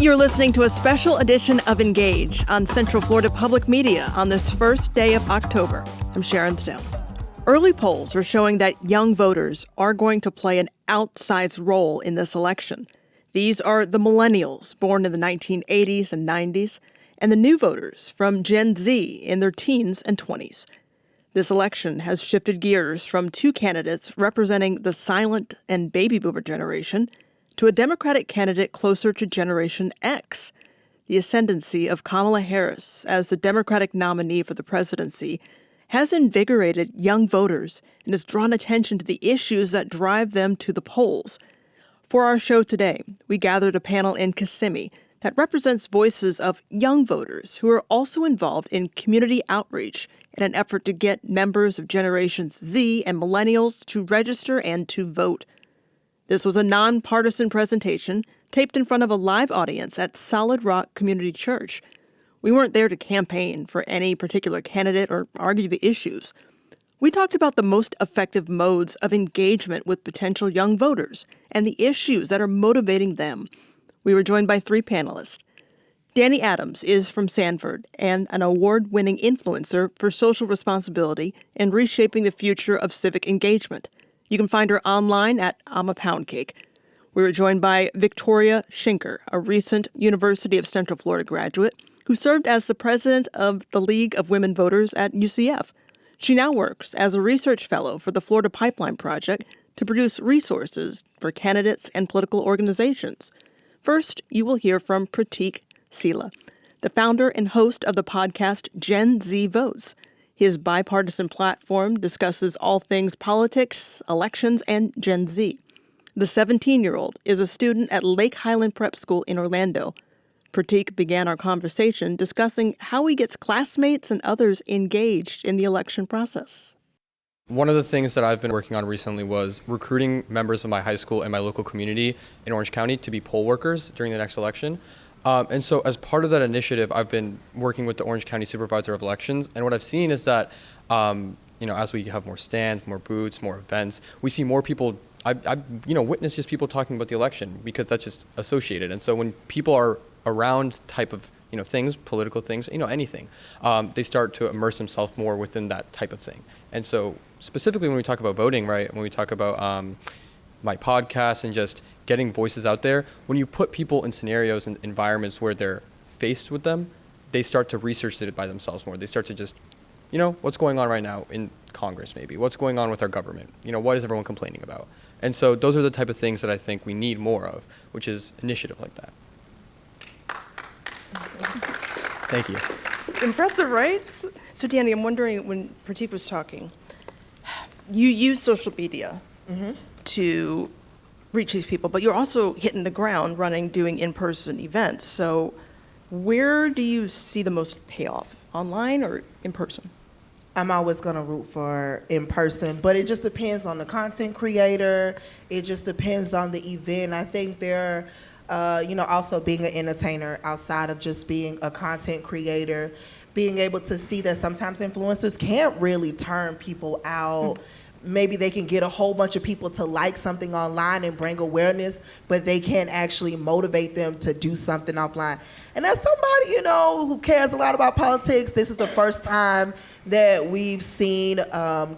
You're listening to a special edition of Engage on Central Florida Public Media on this first day of October. I'm Sharon Stone. Early polls are showing that young voters are going to play an outsized role in this election. These are the millennials born in the 1980s and 90s, and the new voters from Gen Z in their teens and 20s. This election has shifted gears from two candidates representing the silent and baby boomer generation to a Democratic candidate closer to Generation X. The ascendancy of Kamala Harris as the Democratic nominee for the presidency has invigorated young voters and has drawn attention to the issues that drive them to the polls. For our show today, we gathered a panel in Kissimmee that represents voices of young voters who are also involved in community outreach in an effort to get members of Generations Z and millennials to register and to vote. This was a nonpartisan presentation taped in front of a live audience at Solid Rock Community Church. We weren't there to campaign for any particular candidate or argue the issues. We talked about the most effective modes of engagement with potential young voters and the issues that are motivating them. We were joined by three panelists. Danni Adams is from Sanford and an award-winning influencer for social responsibility and reshaping the future of civic engagement. You can find her online at I'm a Pound Cake. We were joined by Victoria Shinker, a recent University of Central Florida graduate who served as the president of the League of Women Voters at UCF. She now works as a research fellow for the Florida Pipeline Project to produce resources for candidates and political organizations. First, you will hear from Prateek Seela, the founder and host of the podcast GenZ Votes. His bipartisan platform discusses all things politics, elections, and Gen Z. The 17-year-old is a student at Lake Highland Prep School in Orlando. Prateek began our conversation discussing how he gets classmates and others engaged in the election process. One of the things that I've been working on recently was recruiting members of my high school and my local community in Orange County to be poll workers during the next election. And so as part of that initiative, I've been working with the Orange County Supervisor of Elections. And what I've seen is that, as we have more stands, more booths, more events, we see more people. I witness just people talking about the election because that's just associated. And so when people are around type of, things, political things, anything, they start to immerse themselves more within that type of thing. And so specifically when we talk about voting, right, when we talk about my podcast and just getting voices out there, when you put people in scenarios and environments where they're faced with them, they start to research it by themselves more. They start to just, what's going on right now in Congress maybe? What's going on with our government? What is everyone complaining about? And so those are the type of things that I think we need more of, which is initiative like that. Thank you. Impressive, right? So Danni, I'm wondering, when Prateek was talking, you use social media to reach these people, but you're also hitting the ground running, doing in-person events. So where do you see the most payoff, online or in person? I'm always going to root for in person, but it just depends on the content creator. It just depends on the event. I think there, also being an entertainer outside of just being a content creator, being able to see that sometimes influencers can't really turn people out. Maybe they can get a whole bunch of people to like something online and bring awareness, but they can't actually motivate them to do something offline. And as somebody, who cares a lot about politics, this is the first time that we've seen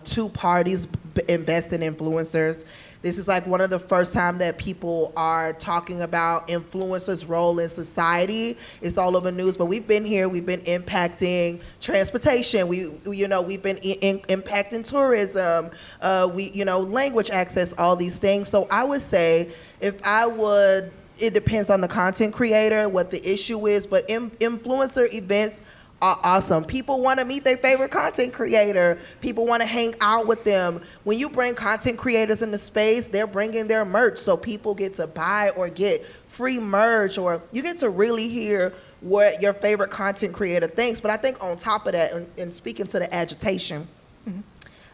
two parties invest in influencers. This is like one of the first time that people are talking about influencers' role in society. It's all over the news, but we've been here. We've been impacting transportation. We've been impacting tourism. Language access, all these things. So I would say, it depends on the content creator, what the issue is, but influencer events are awesome. People want to meet their favorite content creator. People want to hang out with them. When you bring content creators into space, they're bringing their merch, so people get to buy or get free merch, or you get to really hear what your favorite content creator thinks. But I think on top of that, and speaking to the agitation,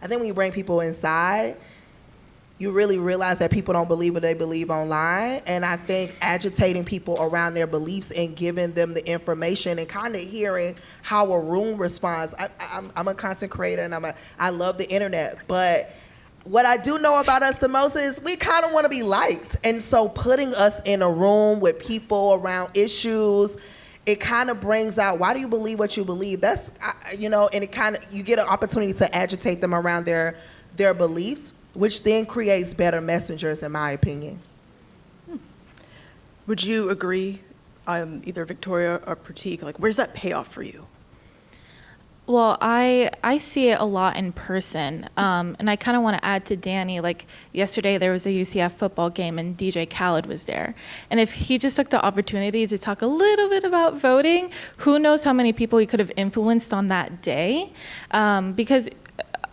I think when you bring people inside, you really realize that people don't believe what they believe online. And I think agitating people around their beliefs and giving them the information and kind of hearing how a room responds. I'm a content creator and I love the internet, but what I do know about us the most is we kind of want to be liked. And so putting us in a room with people around issues, it kind of brings out, why do you believe what you believe? That's, and it kind of, you get an opportunity to agitate them around their beliefs, which then creates better messengers, in my opinion. Would you agree, either Victoria or Prateek, like where's that payoff for you? Well, I see it a lot in person, and I kind of want to add to Danny, like yesterday there was a UCF football game and DJ Khaled was there. And if he just took the opportunity to talk a little bit about voting, who knows how many people he could have influenced on that day, because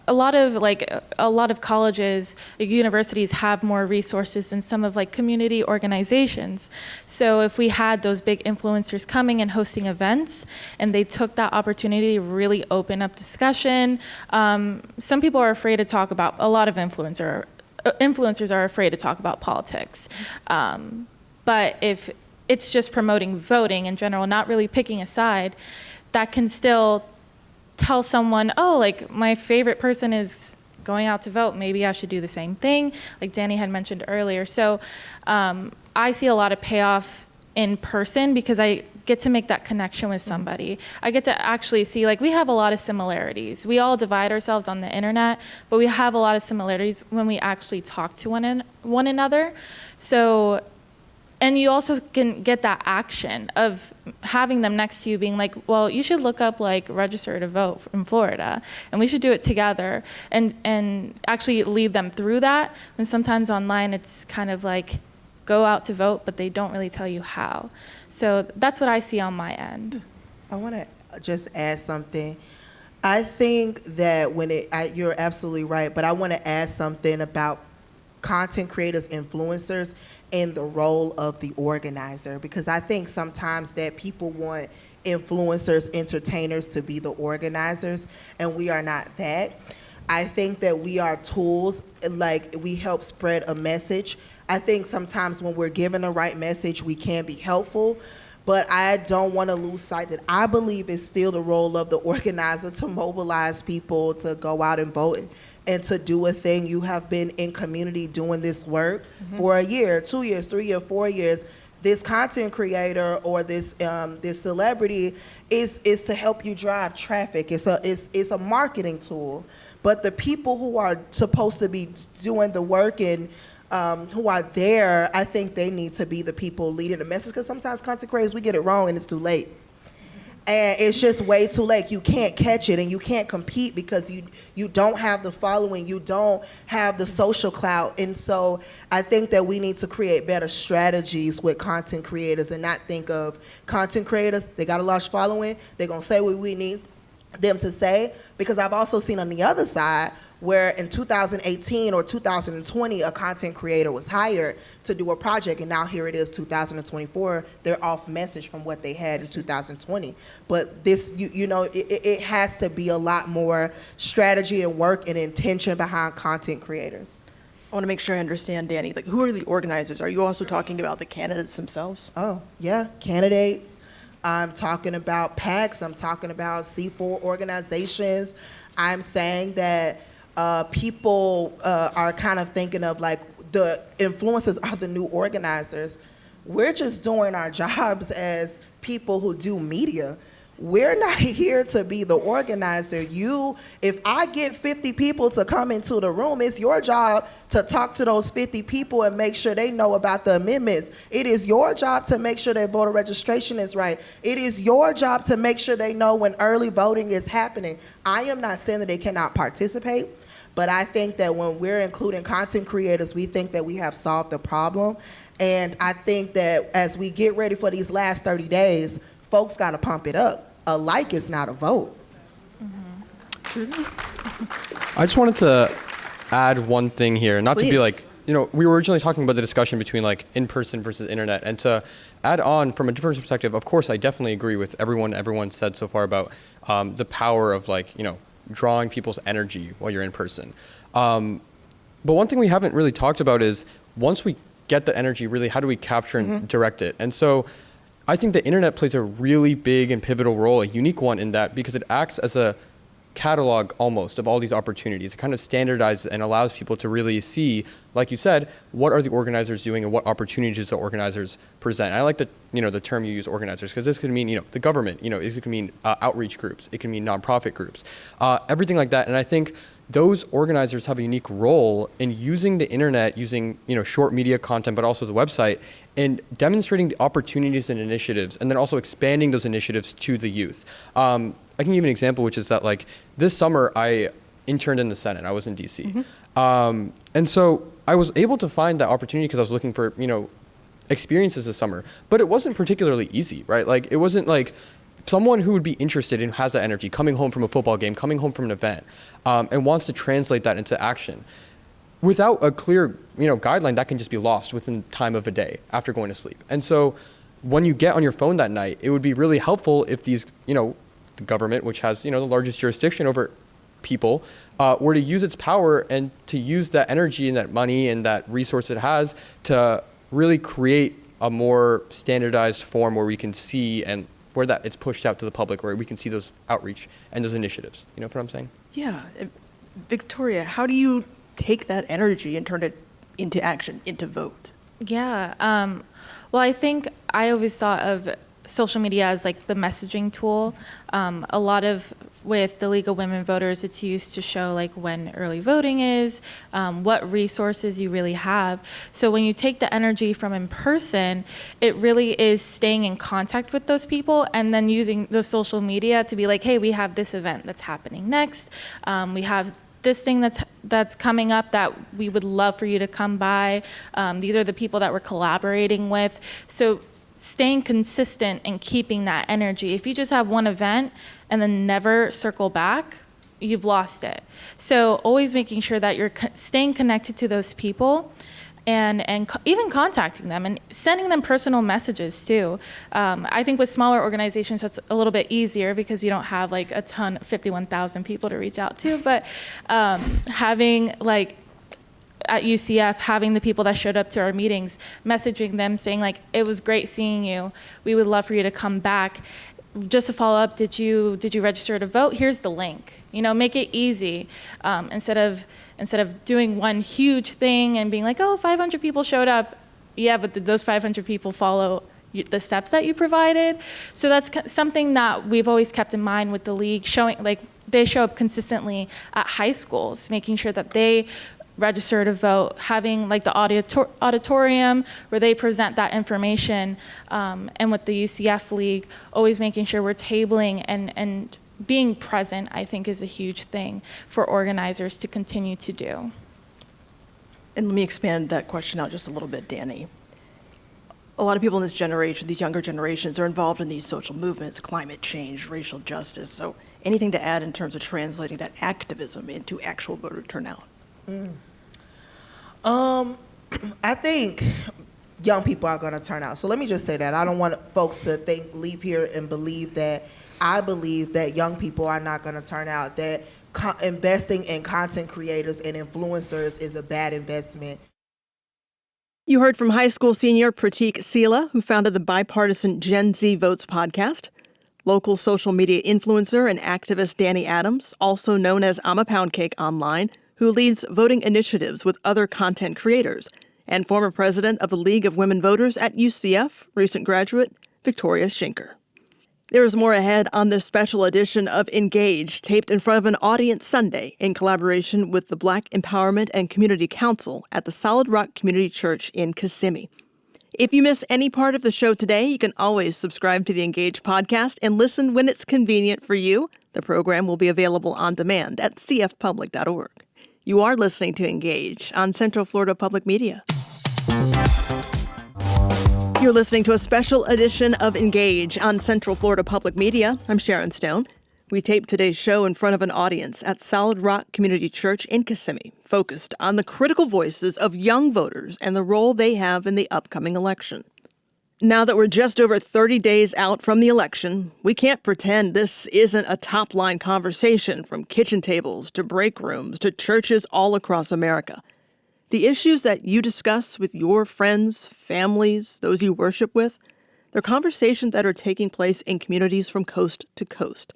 a lot of colleges, universities have more resources than some of like community organizations. So if we had those big influencers coming and hosting events, and they took that opportunity to really open up discussion, some people are afraid to talk about. A lot of influencers are afraid to talk about politics, but if it's just promoting voting in general, not really picking a side, that can still tell someone, oh, like my favorite person is going out to vote, maybe I should do the same thing, like Danny had mentioned earlier. So I see a lot of payoff in person because I get to make that connection with somebody. I get to actually see, like, we have a lot of similarities. We all divide ourselves on the internet, but we have a lot of similarities when we actually talk to one another. So, and you also can get that action of having them next to you being like, well, you should look up like register to vote in Florida and we should do it together, and actually lead them through that. And sometimes online it's kind of like go out to vote, but they don't really tell you how. So that's what I see on my end. I want to just add something. I think that you're absolutely right, but I want to add something about content creators, influencers, and the role of the organizer, because I think sometimes that people want influencers, entertainers to be the organizers, and we are not that. I think that we are tools, like we help spread a message. I think sometimes when we're given the right message, we can be helpful, but I don't want to lose sight that I believe it's still the role of the organizer to mobilize people to go out and vote and to do a thing. You have been in community doing this work for a year, 2 years, 3 years, 4 years. This content creator or this celebrity is to help you drive traffic. It's a marketing tool. But the people who are supposed to be doing the work and who are there, I think they need to be the people leading the message, because sometimes content creators, we get it wrong and it's too late. And it's just way too late. You can't catch it and you can't compete because you don't have the following, you don't have the social clout. And so I think that we need to create better strategies with content creators and not think of content creators, they got a large following, they're gonna say what we need them to say, because I've also seen on the other side where in 2018 or 2020 a content creator was hired to do a project, and now here it is 2024, they're off message from what they had in 2020. But this, it has to be a lot more strategy and work and intention behind content creators. I want to make sure I understand, Danny. Like, who are the organizers? Are you also talking about the candidates themselves? Oh, yeah, candidates. I'm talking about PACs. I'm talking about C4 organizations. I'm saying that people are kind of thinking of like the influencers are the new organizers. We're just doing our jobs as people who do media. We're not here to be the organizer. If I get 50 people to come into the room, it's your job to talk to those 50 people and make sure they know about the amendments. It is your job to make sure that voter registration is right. It is your job to make sure they know when early voting is happening. I am not saying that they cannot participate, but I think that when we're including content creators, we think that we have solved the problem. And I think that as we get ready for these last 30 days, folks got to pump it up. A like is not a vote. I just wanted to add one thing here, not Please. to be like, we were originally talking about the discussion between like in-person versus internet, and to add on from a different perspective, of course, I definitely agree with everyone said so far about the power of like, drawing people's energy while you're in person. But one thing we haven't really talked about is once we get the energy, really, how do we capture and direct it? And so I think the internet plays a really big and pivotal role, a unique one in that, because it acts as a catalog almost of all these opportunities. It kind of standardizes and allows people to really see, like you said, what are the organizers doing and what opportunities the organizers present. And I like the term you use, organizers, because this could mean, the government, it could mean outreach groups, it can mean nonprofit groups, everything like that. And I think those organizers have a unique role in using the internet, using, short media content, but also the website, and demonstrating the opportunities and initiatives, and then also expanding those initiatives to the youth. I can give an example, which is that this summer I interned in the Senate. I was in DC. And so I was able to find that opportunity because I was looking for, experiences this summer, but it wasn't particularly easy, right? It wasn't someone who would be interested and has that energy coming home from a football game, coming home from an event, and wants to translate that into action. Without a clear, guideline, that can just be lost within time of a day after going to sleep. And so when you get on your phone that night, it would be really helpful if these, the government, which has, the largest jurisdiction over people, were to use its power and to use that energy and that money and that resource it has to really create a more standardized form where we can see and where that it's pushed out to the public, where we can see those outreach and those initiatives. You know what I'm saying? Yeah. Victoria, how do you take that energy and turn it into action, into vote? Yeah. Well, I think I always thought of social media as the messaging tool. A lot of, with the League of Women Voters, it's used to show when early voting is, what resources you really have. So when you take the energy from in person, it really is staying in contact with those people and then using the social media to be hey, we have this event that's happening next. We have this thing that's coming up that we would love for you to come by. These are the people that we're collaborating with. So staying consistent and keeping that energy. If you just have one event and then never circle back, you've lost it. So always making sure that you're staying connected to those people and even contacting them and sending them personal messages too. I think with smaller organizations, that's a little bit easier because you don't have a ton, 51,000 people to reach out to, but having at UCF, having the people that showed up to our meetings, messaging them saying it was great seeing you. We would love for you to come back. Just to follow up, did you register to vote? Here's the link. Make it easy. Instead of doing one huge thing and being 500 people showed up. Yeah, but did those 500 people follow the steps that you provided? So that's something that we've always kept in mind with the league, showing they show up consistently at high schools, making sure that they register to vote, having the auditorium where they present that information, and with the UCF League, always making sure we're tabling and being present, I think, is a huge thing for organizers to continue to do. And let me expand that question out just a little bit, Danni. A lot of people in this generation, these younger generations, are involved in these social movements, climate change, racial justice. So anything to add in terms of translating that activism into actual voter turnout? I think young people are going to turn out. So let me just say that. I don't want folks to leave here and believe that I believe that young people are not going to turn out, that investing in content creators and influencers is a bad investment. You heard from high school senior Prateek Seela, who founded the bipartisan GenZ Votes podcast. Local social media influencer and activist Danni Adams, also known as I'm a Pound Cake Online, who leads voting initiatives with other content creators, and former president of the League of Women Voters at UCF, recent graduate Victoria Shinker. There is more ahead on this special edition of Engage, taped in front of an audience Sunday in collaboration with the Black Empowerment and Community Council at the Solid Rock Community Church in Kissimmee. If you miss any part of the show today, you can always subscribe to the Engage podcast and listen when it's convenient for you. The program will be available on demand at cfpublic.org. You are listening to Engage on Central Florida Public Media. You're listening to a special edition of Engage on Central Florida Public Media. I'm Sharon Stone. We taped today's show in front of an audience at Solid Rock Community Church in Kissimmee, focused on the critical voices of young voters and the role they have in the upcoming election. Now that we're just over 30 days out from the election, we can't pretend this isn't a top-line conversation from kitchen tables to break rooms to churches all across America. The issues that you discuss with your friends, families, those you worship with, they're conversations that are taking place in communities from coast to coast.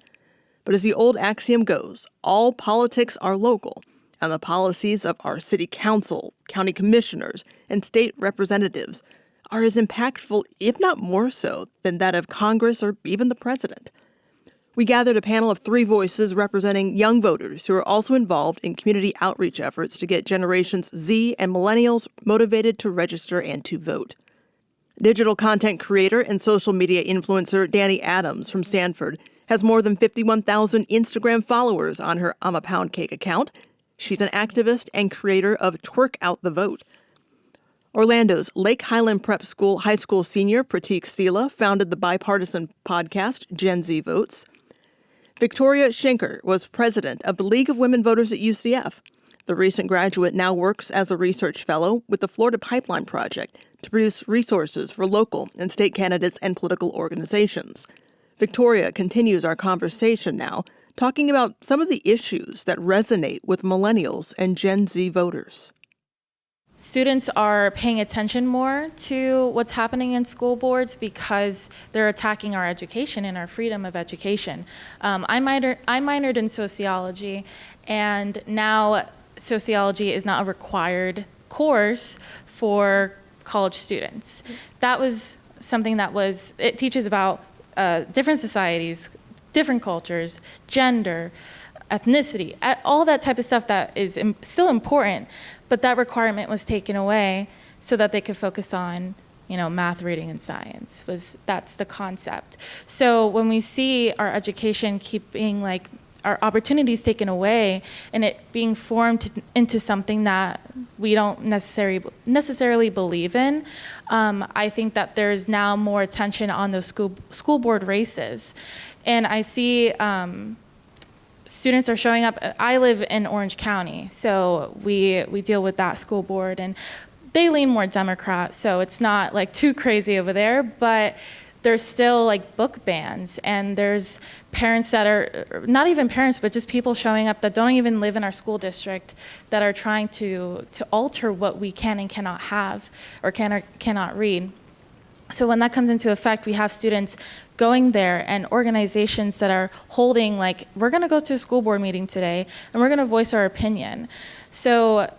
But as the old axiom goes, all politics are local, and the policies of our city council, county commissioners, and state representatives are as impactful, if not more so, than that of Congress or even the president. We gathered a panel of 3 voices representing young voters who are also involved in community outreach efforts to get generations Z and millennials motivated to register and to vote. Digital content creator and social media influencer Danni Adams from Stanford has more than 51,000 Instagram followers on her I'm a Pound Cake account. She's an activist and creator of Twerk Out the Vote. Orlando's Lake Highland Prep School high school senior Prateek Seela founded the bipartisan podcast GenZ Votes. Victoria Shinker was president of the League of Women Voters at UCF. The recent graduate now works as a research fellow with the Florida Pipeline Project to produce resources for local and state candidates and political organizations. Victoria continues our conversation now, talking about some of the issues that resonate with millennials and Gen Z voters. Students are paying attention more to what's happening in school boards because they're attacking our education and our freedom of education. I minored in sociology, and now sociology is not a required course for college students. That was something it teaches about different societies, different cultures, gender, ethnicity, all that type of stuff that is still important, but that requirement was taken away so that they could focus on, math, reading, and science. That's the concept. So when we see our education keeping our opportunities taken away and it being formed into something that we don't necessarily believe in, I think that there's now more attention on those school board races. And I see students are showing up. I live in Orange County, so we deal with that school board, and they lean more Democrat, so it's not too crazy over there, but there's still book bans, and there's parents that are, not even parents, but just people showing up that don't even live in our school district that are trying to alter what we can and cannot have or can or cannot read. So when that comes into effect, we have students going there and organizations that are holding we're gonna go to a school board meeting today and we're gonna voice our opinion. So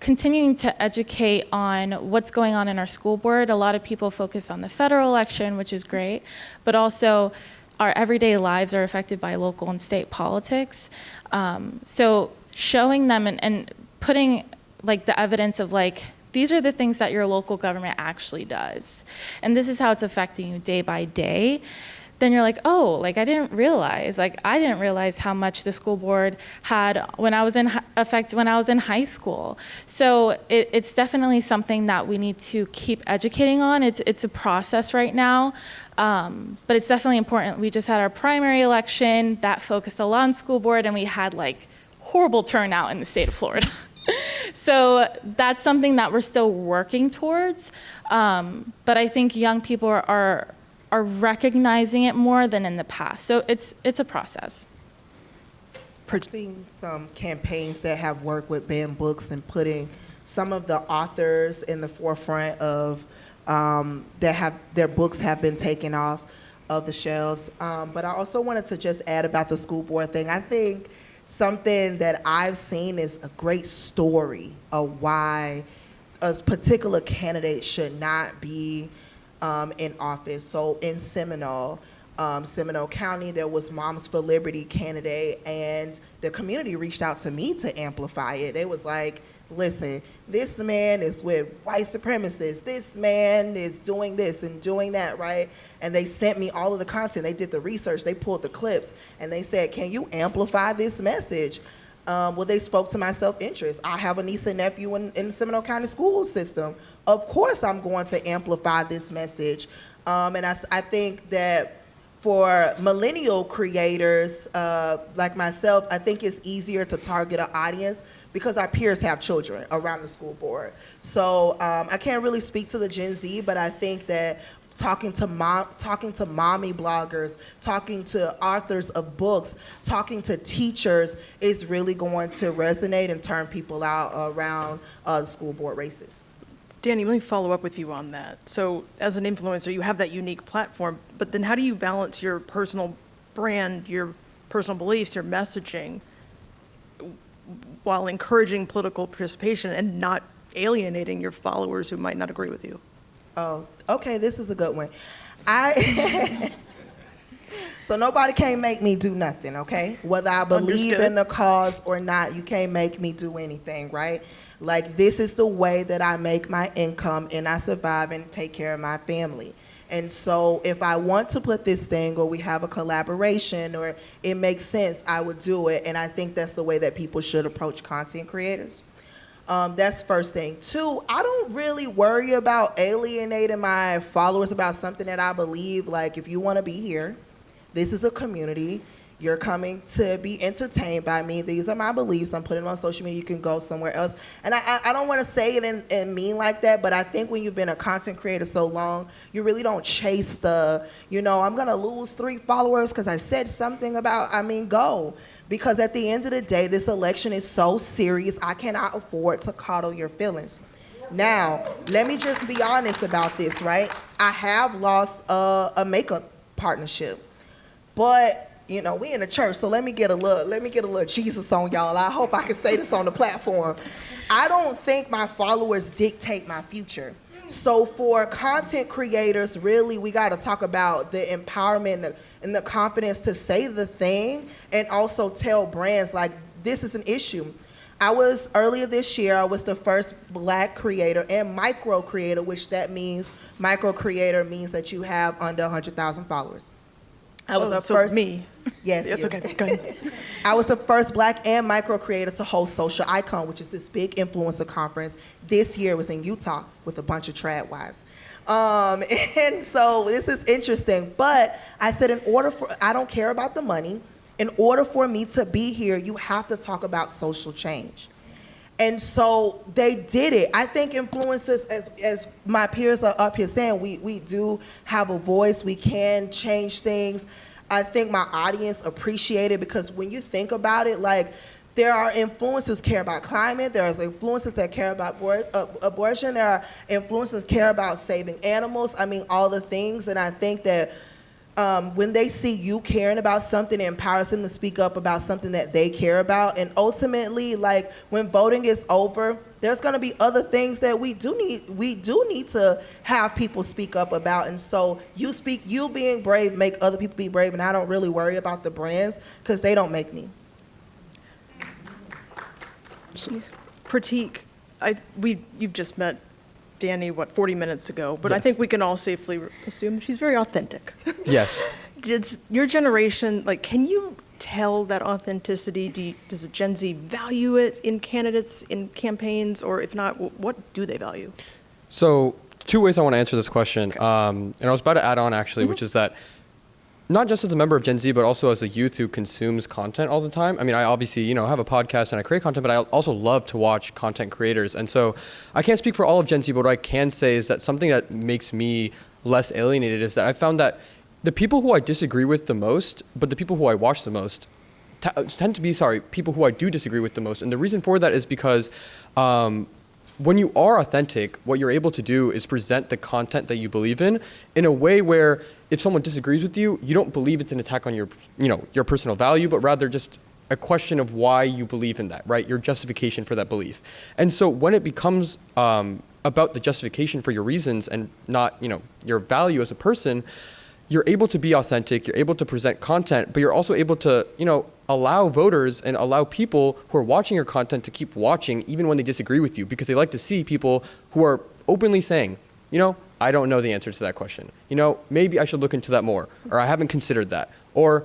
continuing to educate on what's going on in our school board. A lot of people focus on the federal election, which is great, but also our everyday lives are affected by local and state politics. So showing them and putting the evidence of these are the things that your local government actually does, and this is how it's affecting you day by day. Then you're I didn't realize how much the school board had when I was in high school. So it's definitely something that we need to keep educating on. It's a process right now, but it's definitely important. We just had our primary election that focused a lot on school board, and we had horrible turnout in the state of Florida. So that's something that we're still working towards, but I think young people are recognizing it more than in the past. So it's a process. I've seen some campaigns that have worked with banned books and putting some of the authors in the forefront of that have their books have been taken off of the shelves. But I also wanted to just add about the school board thing. I think something that I've seen is a great story of why a particular candidate should not be in office. So in Seminole County, there was Moms for Liberty candidate, and the community reached out to me to amplify it. They was listen, this man is with white supremacists. This man is doing this and doing that, right? And they sent me all of the content. They did the research. They pulled the clips, and they said, can you amplify this message? Well, they spoke to my self-interest. I have a niece and nephew in the Seminole County school system. Of course I'm going to amplify this message. And I think that for millennial creators like myself, I think it's easier to target an audience because our peers have children around the school board. So I can't really speak to the Gen Z, but I think that talking to mommy bloggers, talking to authors of books, talking to teachers is really going to resonate and turn people out around school board races. Danni, let me follow up with you on that. So as an influencer, you have that unique platform, but then how do you balance your personal brand, your personal beliefs, your messaging, while encouraging political participation and not alienating your followers who might not agree with you? Oh, okay, this is a good one. So nobody can't make me do nothing, okay? Whether I believe in the cause or not, you can't make me do anything, right? Like, this is the way that I make my income and I survive and take care of my family. And so if I want to put this thing, or we have a collaboration, or it makes sense, I would do it. And I think that's the way that people should approach content creators. That's first thing. Two, I don't really worry about alienating my followers about something that I believe. Like, if you want to be here, this is a community. You're coming to be entertained by me. These are my beliefs. I'm putting them on social media. You can go somewhere else. And I don't want to say it and mean like that, but I think when you've been a content creator so long, you really don't chase the, I'm going to lose 3 followers because I said something about, go. Because at the end of the day, this election is so serious, I cannot afford to coddle your feelings. Now, let me just be honest about this, right? I have lost a makeup partnership. But we in the church, so let me get a little Jesus on y'all. I hope I can say this on the platform. I don't think my followers dictate my future. So for content creators, really, we got to talk about the empowerment and the confidence to say the thing, and also tell brands, like, this is an issue. Earlier this year, I was the first Black creator and micro creator, which that means, micro creator means that you have under 100,000 followers. I was the first. Me. Yes. It's okay. Go ahead. I was the first Black and micro creator to host Social Icon, which is this big influencer conference. This year was in Utah with a bunch of trad wives. And so this is interesting. But I said, I don't care about the money. In order for me to be here, you have to talk about social change. And so they did it. I think influencers, as my peers are up here saying, we do have a voice. We can change things. I think my audience appreciate it, because when you think about it, like, there are influencers who care about climate. There are influencers that care about abortion. There are influencers that care about saving animals. All the things. And I think that when they see you caring about something, it empowers them to speak up about something that they care about. And ultimately, like, when voting is over, there's going to be other things that we do need to have people speak up about. And so you being brave make other people be brave. And I don't really worry about the brands, because they don't make me. Prateek, you've just met Danni, 40 minutes ago, but Yes. I think we can all safely assume she's very authentic. Yes. Does your generation, can you tell that authenticity? Does the Gen Z value it in candidates, in campaigns, or if not, what do they value? So 2 ways I want to answer this question. And I was about to add on, actually, which is that not just as a member of Gen Z, but also as a youth who consumes content all the time. I obviously, have a podcast and I create content, but I also love to watch content creators. And so I can't speak for all of Gen Z, but what I can say is that something that makes me less alienated is that I found that the people who I disagree with the most, but the people who I watch the most, tend to be, people who I do disagree with the most. And the reason for that is because when you are authentic, what you're able to do is present the content that you believe in a way where if someone disagrees with you, you don't believe it's an attack on your personal value, but rather just a question of why you believe in that, right? Your justification for that belief. And so when it becomes about the justification for your reasons and not, your value as a person, you're able to be authentic, you're able to present content, but you're also able to, allow voters and allow people who are watching your content to keep watching even when they disagree with you, because they like to see people who are openly saying, I don't know the answer to that question. Maybe I should look into that more, or I haven't considered that, or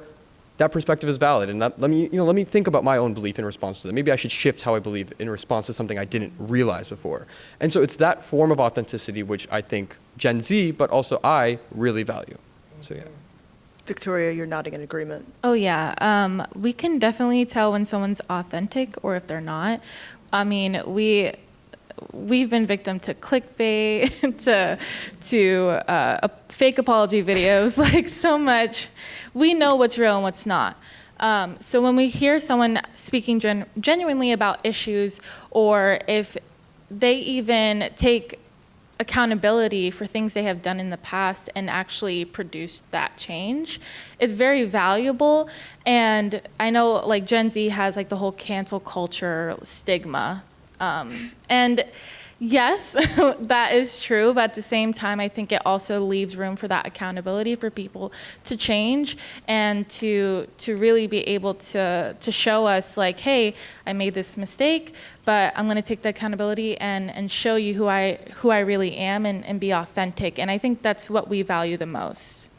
that perspective is valid, and let me think about my own belief in response to that. Maybe I should shift how I believe in response to something I didn't realize before. And so it's that form of authenticity which I think Gen Z, but also I, really value. So yeah. Victoria, you're nodding in agreement. Oh, yeah. We can definitely tell when someone's authentic or if they're not. We've been victim to clickbait, to fake apology videos, so much. We know what's real and what's not. So when we hear someone speaking genuinely about issues, or if they even take accountability for things they have done in the past and actually produced that change is very valuable. And I know like Gen Z has like the whole cancel culture stigma. And yes, that is true, but at the same time, I think it also leaves room for that accountability for people to change and to really be able to show us like, hey, I made this mistake, but I'm going to take the accountability and show you who I really am and be authentic. And I think that's what we value the most.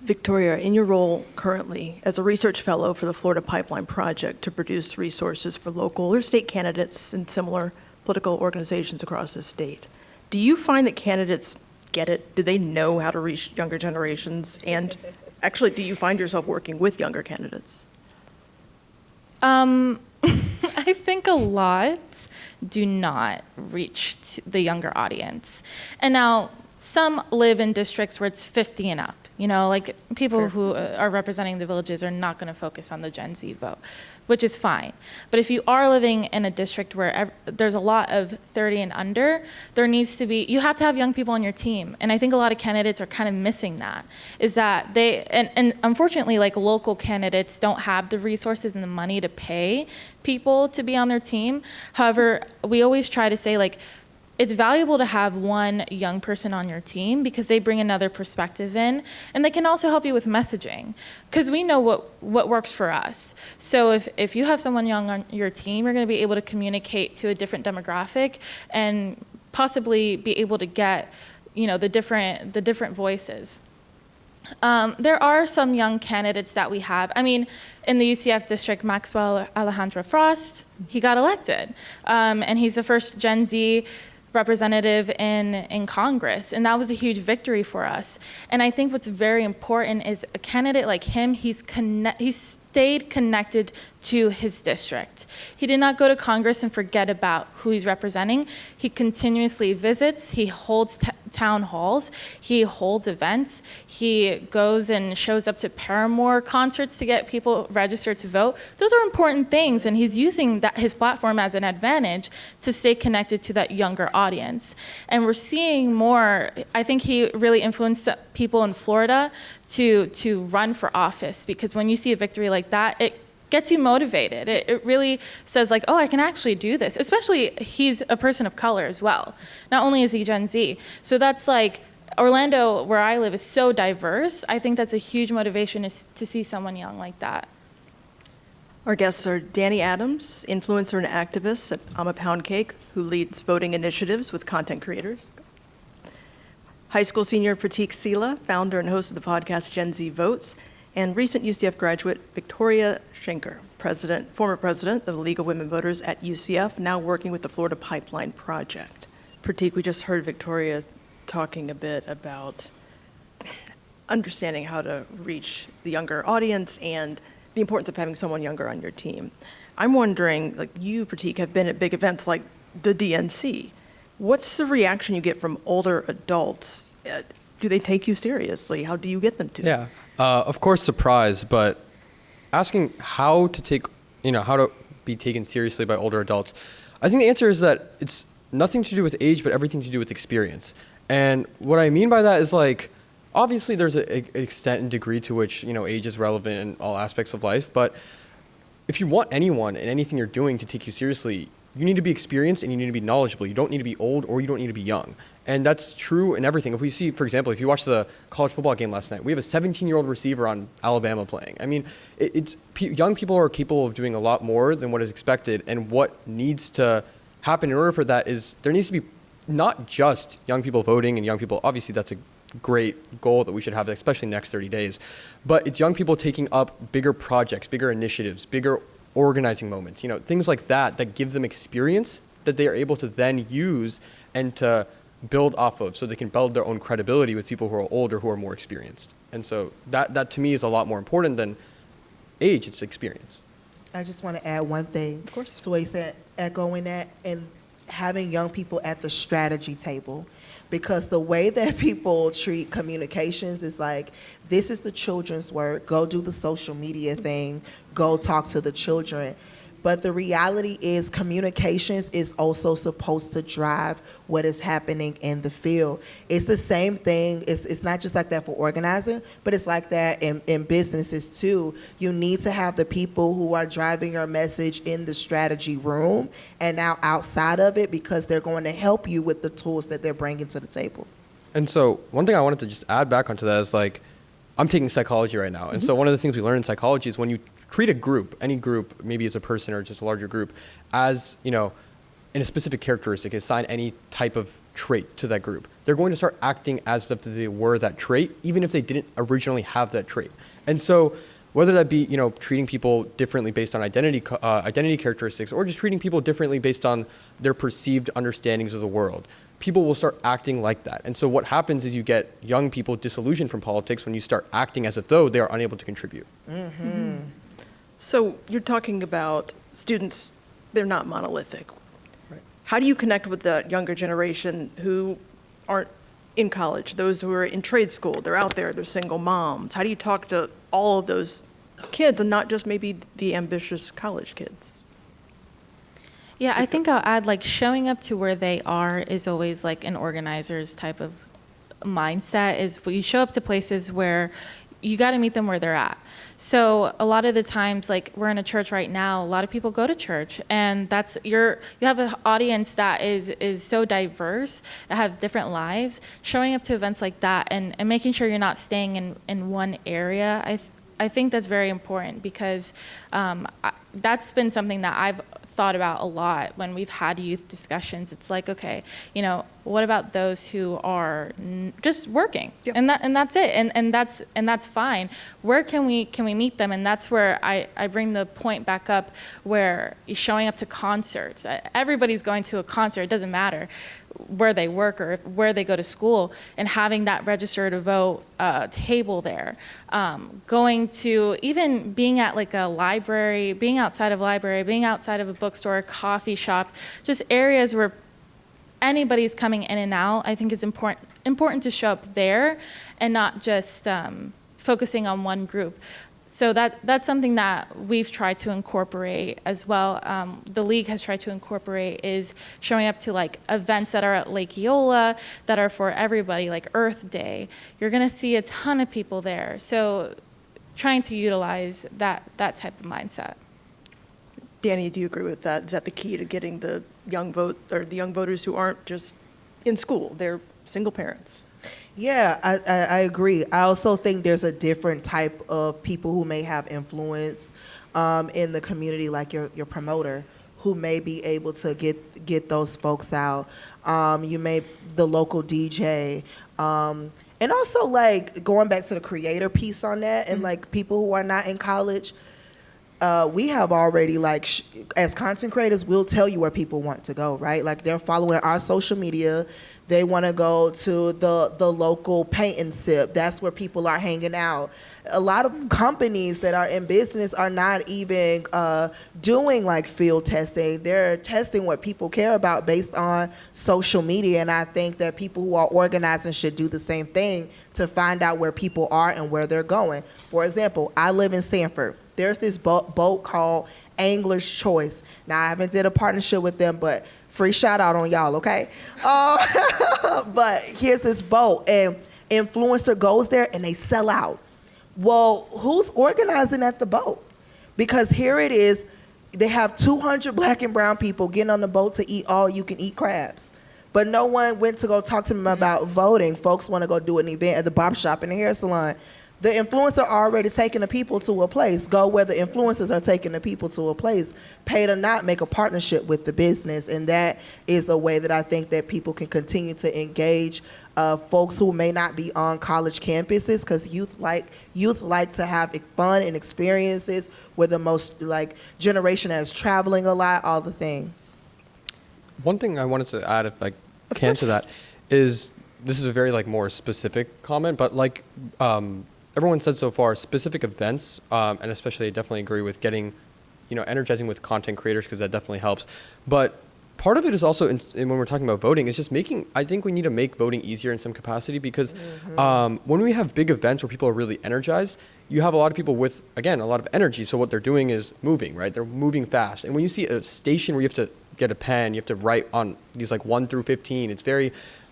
Victoria, in your role currently as a research fellow for the Florida Pipeline Project to produce resources for local or state candidates and similar political organizations across the state, do you find that candidates get it? Do they know how to reach younger generations? And actually, do you find yourself working with younger candidates? I think a lot do not reach the younger audience. And now, some live in districts where it's 50 and up. You know, like people who are representing the villages are not going to focus on the Gen Z vote, which is fine. But if you are living in a district where there's a lot of 30 and under, there needs to be, you have to have young people on your team. And I think a lot of candidates are kind of missing that, is that and unfortunately, like local candidates don't have the resources and the money to pay people to be on their team. However, we always try to say like, it's valuable to have one young person on your team because they bring another perspective in, and they can also help you with messaging because we know what works for us. So if you have someone young on your team, you're going to be able to communicate to a different demographic and possibly be able to get, you know, the different voices. There are some young candidates that we have. I mean, in the UCF district, Maxwell Alejandro Frost, he got elected, and he's the first Gen Z representative in Congress, and that was a huge victory for us. And I think what's very important is a candidate like him, he's stayed connected to his district. He did not go to Congress and forget about who he's representing. He continuously visits, he holds town halls, he holds events, he goes and shows up to Paramore concerts to get people registered to vote. Those are important things, and he's using his platform as an advantage to stay connected to that younger audience. And we're seeing more, I think he really influenced people in Florida to run for office, because when you see a victory like that, it gets you motivated. It really says like, oh, I can actually do this. Especially he's a person of color as well. Not only is he Gen Z. So that's like, Orlando, where I live, is so diverse. I think that's a huge motivation to see someone young like that. Our guests are Danni Adams, influencer and activist at I'm a Pound Cake, who leads voting initiatives with content creators. High school senior Prateek Seela, founder and host of the podcast GenZ Votes, and recent UCF graduate Victoria Shinker, former president of the League of Women Voters at UCF, now working with the Florida Pipeline Project. Prateek, we just heard Victoria talking a bit about understanding how to reach the younger audience and the importance of having someone younger on your team. I'm wondering, like you, Prateek, have been at big events like the DNC. What's the reaction you get from older adults? Do they take you seriously? How do you get them to? Yeah. Of course, surprise, but asking how to be taken seriously by older adults, I think the answer is that it's nothing to do with age, but everything to do with experience. And what I mean by that is like, obviously there's an extent and degree to which, age is relevant in all aspects of life, but if you want anyone and anything you're doing to take you seriously, you need to be experienced and you need to be knowledgeable. You don't need to be old or you don't need to be young. And that's true in everything. If we see, for example, if you watch the college football game last night, we have a 17-year-old receiver on Alabama playing. I mean, young people are capable of doing a lot more than what is expected. And what needs to happen in order for that is there needs to be not just young people voting and young people, obviously that's a great goal that we should have, especially in the next 30 days. But it's young people taking up bigger projects, bigger initiatives, bigger organizing moments, things like that give them experience that they are able to then use and to build off of so they can build their own credibility with people who are older, who are more experienced. And so that to me is a lot more important than age, it's experience. I just want to add one thing. Of course. To what he said, echoing that, and having young people at the strategy table. Because the way that people treat communications is like, this is the children's work, go do the social media thing, go talk to the children. But the reality is communications is also supposed to drive what is happening in the field. It's the same thing. It's not just like that for organizing, but it's like that in businesses too. You need to have the people who are driving your message in the strategy room and now outside of it, because they're going to help you with the tools that they're bringing to the table. And so one thing I wanted to just add back onto that is, like, I'm taking psychology right now. And so one of the things we learn in psychology is when you treat a group, any group, maybe it's a person or just a larger group, as, in a specific characteristic, assign any type of trait to that group, they're going to start acting as if they were that trait, even if they didn't originally have that trait. And so whether that be, treating people differently based on identity characteristics, or just treating people differently based on their perceived understandings of the world, people will start acting like that. And so what happens is you get young people disillusioned from politics when you start acting as if though they are unable to contribute. Mm-hmm. So you're talking about students, they're not monolithic. Right. How do you connect with the younger generation who aren't in college, those who are in trade school, they're out there, they're single moms? How do you talk to all of those kids and not just maybe the ambitious college kids? Yeah, I think I'll add, like, showing up to where they are is always like an organizer's type of mindset. Is you show up to places where you got to meet them where they're at. So a lot of the times, like, we're in a church right now, a lot of people go to church, and you have an audience that is so diverse, that have different lives. Showing up to events like that and making sure you're not staying in one area, I think that's very important, because that's been something that I've thought about a lot when we've had youth discussions. It's like, okay, what about those who are just working? Yep. And that's it, and that's fine. Where can we meet them? And that's where I bring the point back up, where you're showing up to concerts. Everybody's going to a concert. It doesn't matter where they work or where they go to school, and having that register to vote table there. Going to, even being at like a library, being outside of a library, being outside of a bookstore, a coffee shop, just areas where anybody's coming in and out. I think it's important to show up there and not just focusing on one group. So that's something that we've tried to incorporate as well. The league has tried to incorporate is showing up to, like, events that are at Lake Eola that are for everybody, like Earth Day. You're gonna see a ton of people there. So trying to utilize that type of mindset. Danni, do you agree with that? Is that the key to getting the young voters who aren't just in school, they're single parents? Yeah, I agree. I also think there's a different type of people who may have influence in the community, like your promoter, who may be able to get those folks out. The local DJ. And also, like, going back to the creator piece on that, and like people who are not in college, we have already, like, as content creators, we'll tell you where people want to go, right? Like, they're following our social media. They want to go to the local paint and sip. That's where people are hanging out. A lot of companies that are in business are not even doing, like, field testing. They're testing what people care about based on social media. And I think that people who are organizing should do the same thing to find out where people are and where they're going. For example, I live in Sanford. There's this boat called Angler's Choice. Now, I haven't did a partnership with them, but free shout out on y'all, okay? But here's this boat, and influencer goes there and they sell out. Well, who's organizing at the boat? Because here it is, they have 200 black and brown people getting on the boat to eat all you can eat crabs. But no one went to go talk to them about voting. Folks want to go do an event at the barbershop and the hair salon. The influencer already taking the people to a place. Go where the influencers are taking the people to a place. Pay to not make a partnership with the business. And that is a way that I think that people can continue to engage folks who may not be on college campuses, because youth like to have fun and experiences. We're the most, like, generation that's traveling a lot, all the things. One thing I wanted to add, if I can, to that is, this is a very, like, more specific comment, but, like, everyone said so far, specific events, and especially I definitely agree with getting, energizing with content creators, because that definitely helps. But Part of it is also, when we're talking about voting, is just I think we need to make voting easier in some capacity because when we have big events where people are really energized, you have a lot of people with, again, a lot of energy. So what they're doing is moving, right? They're moving fast. And when you see a station where you have to get a pen, you have to write on these like 1 through 15,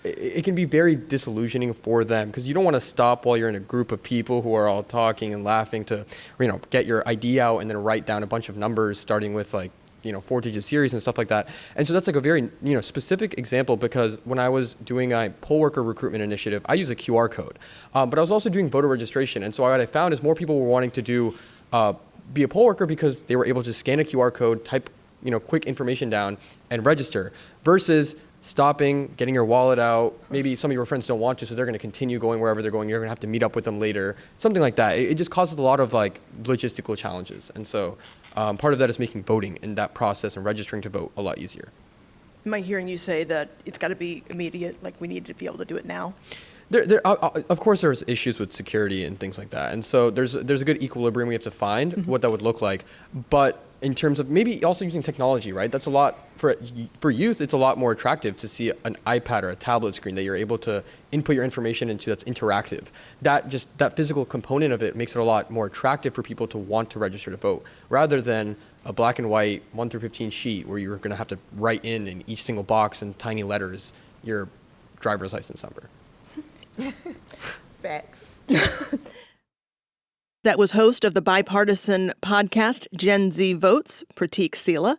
it can be very disillusioning for them because you don't want to stop while you're in a group of people who are all talking and laughing to, get your ID out and then write down a bunch of numbers starting with like, 4-digit series and stuff like that. And so that's like a very, specific example because when I was doing a poll worker recruitment initiative, I use a QR code, but I was also doing voter registration. And so what I found is more people were wanting to be a poll worker because they were able to scan a QR code, type, quick information down and register versus stopping, getting your wallet out. Maybe some of your friends don't want to, so they're going to continue going wherever they're going. You're going to have to meet up with them later, something like that. It just causes a lot of like logistical challenges. And so part of that is making voting in that process and registering to vote a lot easier. Am I hearing you say that it's got to be immediate, like we need to be able to do it now? Of course, there's issues with security and things like that. And so there's a good equilibrium we have to find what that would look like. But in terms of maybe also using technology, right? That's a lot for youth. It's a lot more attractive to see an iPad or a tablet screen that you're able to input your information into that's interactive. That physical component of it makes it a lot more attractive for people to want to register to vote rather than a black and white 1 through 15 sheet where you're going to have to write in each single box in tiny letters your driver's license number. Facts. That was host of the bipartisan podcast GenZ Votes, Prateek Seela,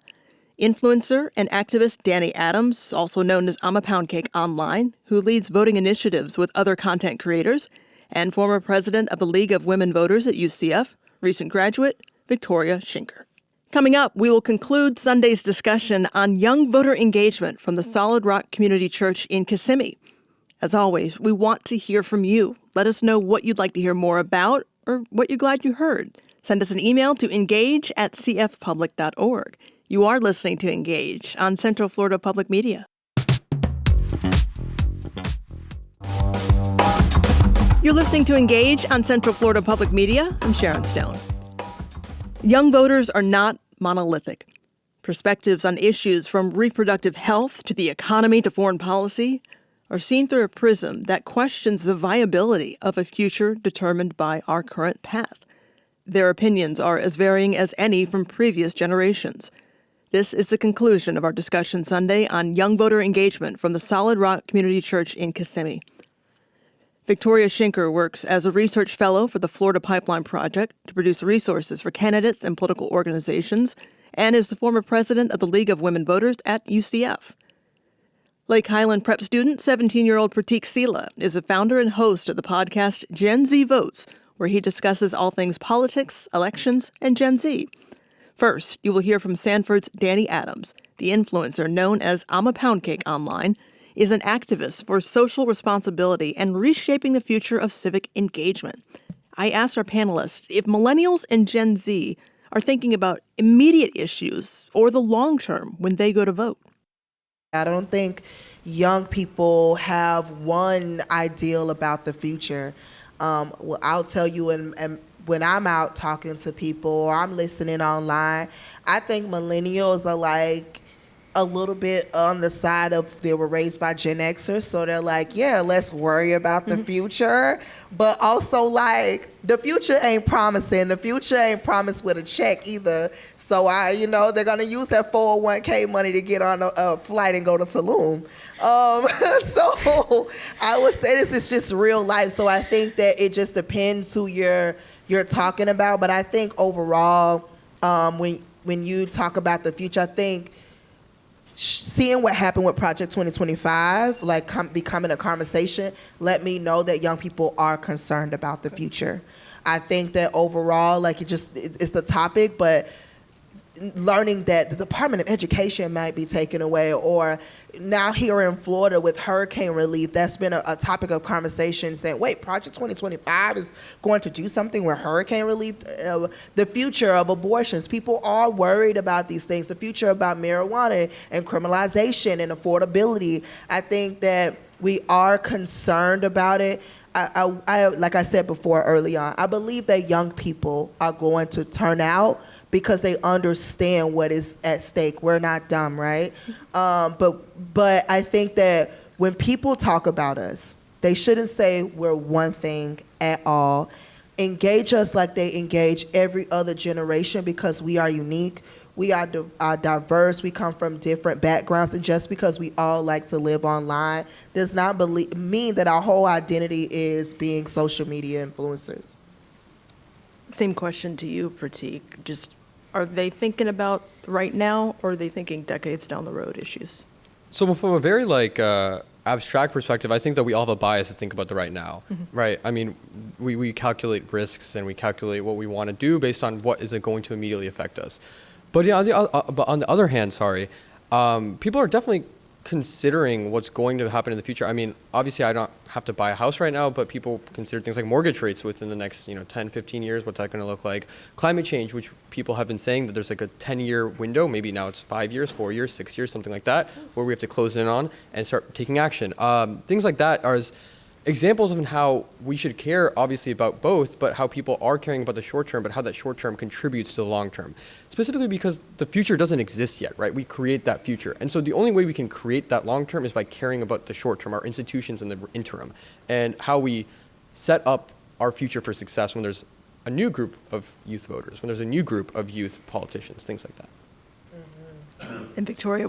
influencer and activist Danni Adams, also known as I'm a Pound Cake Online, who leads voting initiatives with other content creators, and former president of the League of Women Voters at UCF, recent graduate Victoria Shinker. Coming up, we will conclude Sunday's discussion on young voter engagement from the Solid Rock Community Church in Kissimmee. As always, we want to hear from you. Let us know what you'd like to hear more about or what you're glad you heard. Send us an email to engage@cfpublic.org. You are listening to Engage on Central Florida Public Media. You're listening to Engage on Central Florida Public Media. I'm Sharon Stone. Young voters are not monolithic. Perspectives on issues from reproductive health to the economy to foreign policy are seen through a prism that questions the viability of a future determined by our current path. Their opinions are as varying as any from previous generations. This is the conclusion of our discussion Sunday on young voter engagement from the Solid Rock Community Church in Kissimmee. Victoria Shinker works as a research fellow for the Florida Pipeline Project to produce resources for candidates and political organizations, and is the former president of the League of Women Voters at UCF. Lake Highland Prep student, 17-year-old Prateek Seela, is a founder and host of the podcast GenZ Votes, where he discusses all things politics, elections, and Gen Z. First, you will hear from Sanford's Danni Adams. The influencer known as I'm a Pound Cake Online is an activist for social responsibility and reshaping the future of civic engagement. I asked our panelists if millennials and Gen Z are thinking about immediate issues or the long term when they go to vote. I don't think young people have one ideal about the future. Well, I'll tell you, and when I'm out talking to people or I'm listening online, I think millennials are like a little bit on the side of they were raised by Gen Xers, so they're like, yeah, let's worry about the future, but also like the future ain't promising. The future ain't promised with a check either. So they're gonna use that 401k money to get on a flight and go to Tulum. So I would say this is just real life. So I think that it just depends who you're talking about. But I think overall, when you talk about the future, I think seeing what happened with Project 2025, becoming a conversation, let me know that young people are concerned about the future. I think that overall, it's the topic, but learning that the Department of Education might be taken away, or now here in Florida with hurricane relief, that's been a topic of conversation, saying, wait, Project 2025 is going to do something with hurricane relief? The future of abortions, people are worried about these things, the future about marijuana and criminalization and affordability. I think that we are concerned about it. I like I said before early on, I believe that young people are going to turn out because they understand what is at stake. We're not dumb, right? But I think that when people talk about us, they shouldn't say we're one thing at all. Engage us like they engage every other generation, because we are unique. We are diverse. We come from different backgrounds. And just because we all like to live online does not mean that our whole identity is being social media influencers. Same question to you, Prateek. Just, are they thinking about right now, or are they thinking decades down the road issues? So from a very abstract perspective, I think that we all have a bias to think about the right now, right? I mean, we calculate risks and we calculate what we want to do based on what isn't going to immediately affect us. But yeah, but on the other hand, people are definitely considering what's going to happen in the future. I mean, obviously I don't have to buy a house right now, but people consider things like mortgage rates within the next 10, 15 years. What's that going to look like? Climate change, which people have been saying that there's like a 10-year window, maybe now it's 5 years, 4 years, 6 years, something like that, where we have to close in on and start taking action. Things like that are examples of how we should care, obviously, about both, but how people are caring about the short term, but how that short term contributes to the long term. Specifically because the future doesn't exist yet, right? We create that future. And so the only way we can create that long term is by caring about the short term, our institutions in the interim, and how we set up our future for success when there's a new group of youth voters, when there's a new group of youth politicians, things like that. And Victoria?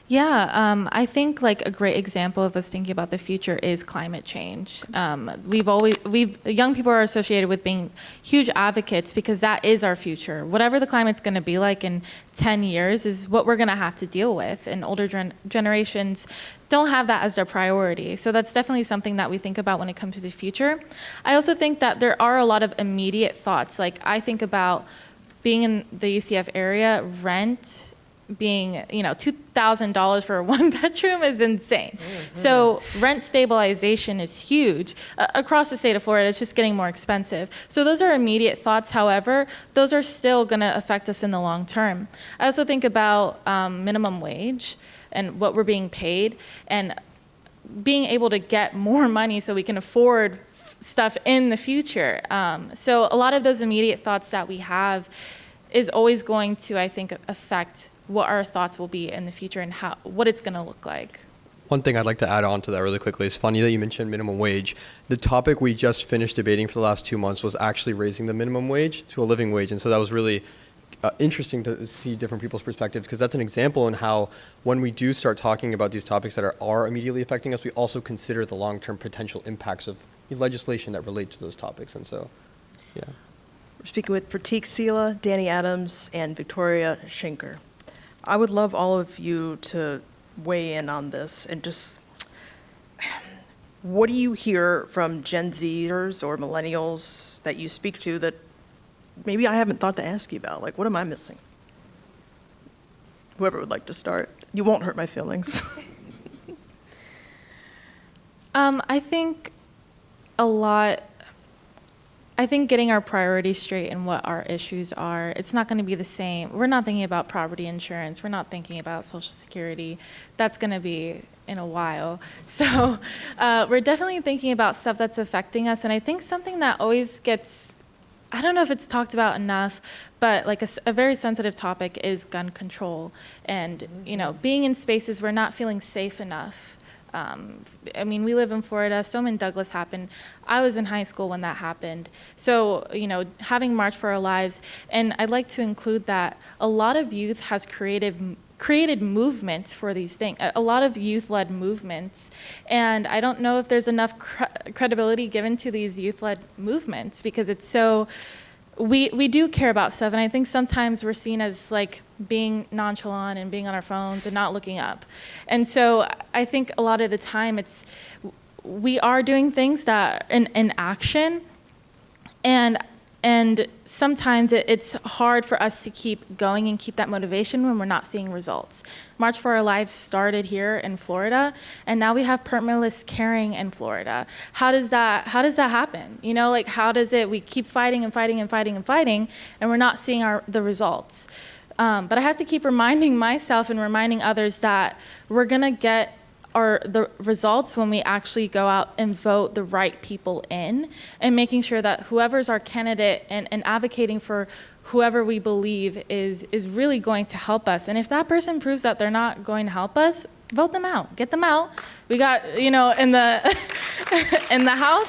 Yeah, I think like a great example of us thinking about the future is climate change. Young people are associated with being huge advocates because that is our future. Whatever the climate's going to be like in 10 years is what we're going to have to deal with, and older generations don't have that as their priority. So that's definitely something that we think about when it comes to the future. I also think that there are a lot of immediate thoughts. Like I think about being in the UCF area, rent being, $2,000 for a one bedroom is insane. So rent stabilization is huge. Across the state of Florida, it's just getting more expensive. So those are immediate thoughts. However, those are still going to affect us in the long term. I also think about minimum wage and what we're being paid, and being able to get more money so we can afford stuff in the future. So a lot of those immediate thoughts that we have is always going to, I think, affect what our thoughts will be in the future and what it's going to look like. One thing I'd like to add on to that really quickly, it's funny that you mentioned minimum wage. The topic we just finished debating for the last 2 months was actually raising the minimum wage to a living wage. And so that was really interesting to see different people's perspectives, because that's an example in how when we do start talking about these topics that are immediately affecting us, we also consider the long-term potential impacts of legislation that relate to those topics. And so, yeah. We're speaking with Prateek Seela, Danni Adams, and Victoria Shinker. I would love all of you to weigh in on this, and just, what do you hear from Gen Zers or millennials that you speak to that maybe I haven't thought to ask you about? Like, what am I missing? Whoever would like to start. You won't hurt my feelings. I think getting our priorities straight and what our issues are, it's not going to be the same. We're not thinking about property insurance. We're not thinking about Social Security. That's going to be in a while. So we're definitely thinking about stuff that's affecting us. And I think something that always gets, I don't know if it's talked about enough, but like a very sensitive topic is gun control. And, being in spaces we're not feeling safe enough. We live in Florida. Stoneman Douglas happened. I was in high school when that happened. So, having March for Our Lives, and I'd like to include that a lot of youth has created movements for these things, a lot of youth-led movements. And I don't know if there's enough credibility given to these youth-led movements, because it's so, we do care about stuff. And I think sometimes we're seen as like being nonchalant and being on our phones and not looking up. And so I think a lot of the time we are doing things that in action, and sometimes it's hard for us to keep going and keep that motivation when we're not seeing results. March for Our Lives started here in Florida, and now we have permitless carrying in Florida. How does that happen? How does it, we keep fighting and fighting and fighting and fighting, and we're not seeing the results. But I have to keep reminding myself and reminding others that we're gonna get are the results when we actually go out and vote the right people in, and making sure that whoever's our candidate and advocating for whoever we believe is really going to help us. And if that person proves that they're not going to help us, vote them out, get them out. We got, in the in the House,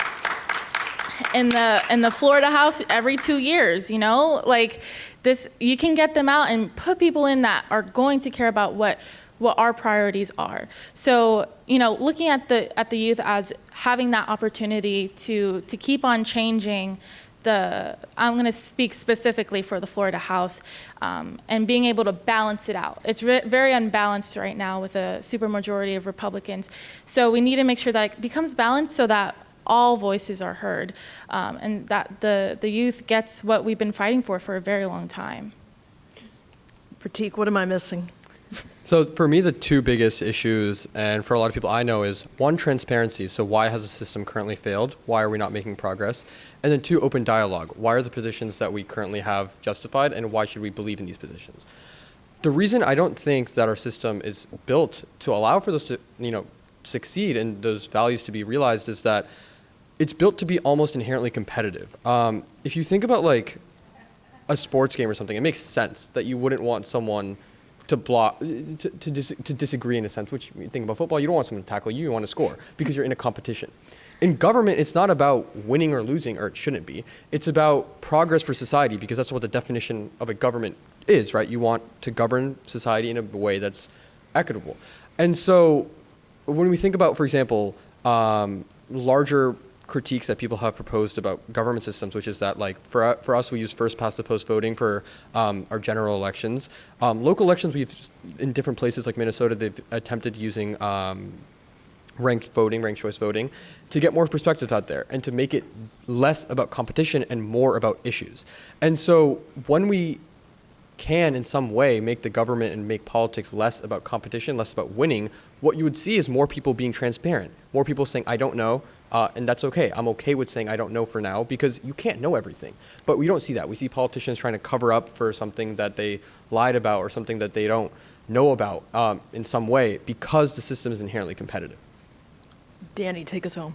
in the Florida House every 2 years, like this, you can get them out and put people in that are going to care about what our priorities are. So, looking at the youth as having that opportunity to keep on changing I'm going to speak specifically for the Florida House, and being able to balance it out. It's very unbalanced right now with a supermajority of Republicans. So we need to make sure that it becomes balanced so that all voices are heard, and that the youth gets what we've been fighting for a very long time. Prateek, what am I missing? So for me, the two biggest issues, and for a lot of people I know, is one, transparency. So why has the system currently failed? Why are we not making progress? And then two, open dialogue. Why are the positions that we currently have justified, and why should we believe in these positions? The reason I don't think that our system is built to allow for those to, succeed and those values to be realized is that it's built to be almost inherently competitive. If you think about like a sports game or something, it makes sense that you wouldn't want someone to disagree in a sense, which you think about football, you don't want someone to tackle you, you want to score because you're in a competition. In government, it's not about winning or losing, or it shouldn't be. It's about progress for society, because that's what the definition of a government is, right? You want to govern society in a way that's equitable. And so when we think about, for example, larger critiques that people have proposed about government systems, which is that, like, for us, we use first past the post voting for our general elections. Local elections, in different places like Minnesota, they've attempted using ranked choice voting, to get more perspectives out there and to make it less about competition and more about issues. And so when we can in some way make the government and make politics less about competition, less about winning, what you would see is more people being transparent, more people saying, I don't know, and that's okay. I'm okay with saying I don't know for now, because you can't know everything. But we don't see that. We see politicians trying to cover up for something that they lied about or something that they don't know about in some way, because the system is inherently competitive. Danni, take us home.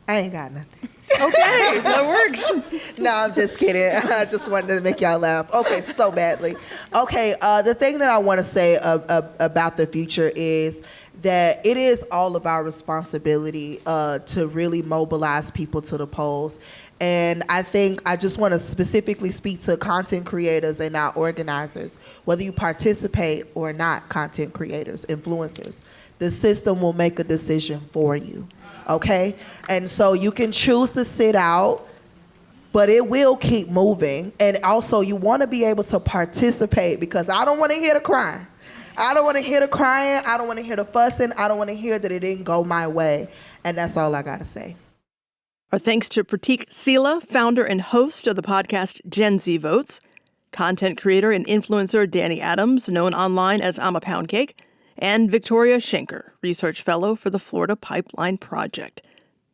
I ain't got nothing. Okay, that works. No, I'm just kidding. I just wanted to make y'all laugh. Okay, so badly. Okay, the thing that I want to say about the future is that it is all of our responsibility to really mobilize people to the polls. And I think I just want to specifically speak to content creators and our organizers, whether you participate or not, content creators, influencers. The system will make a decision for you, okay? And so you can choose to sit out, but it will keep moving. And also you want to be able to participate, because I don't want to hear the crying. I don't want to hear the crying. I don't want to hear the fussing. I don't want to hear that it didn't go my way. And that's all I got to say. Our thanks to Prateek Seela, founder and host of the podcast GenZ Votes, content creator and influencer Danni Adams, known online as I'm a Pound Cake, and Victoria Shinker, research fellow for the Florida Pipeline Project.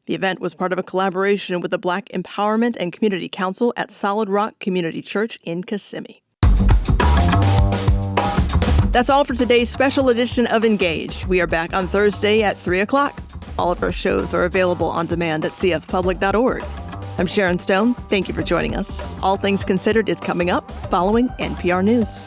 The event was part of a collaboration with the Black Empowerment and Community Council at Solid Rock Community Church in Kissimmee. That's all for today's special edition of Engage. We are back on Thursday at 3 o'clock. All of our shows are available on demand at cfpublic.org. I'm Sharon Stone. Thank you for joining us. All Things Considered is coming up following NPR News.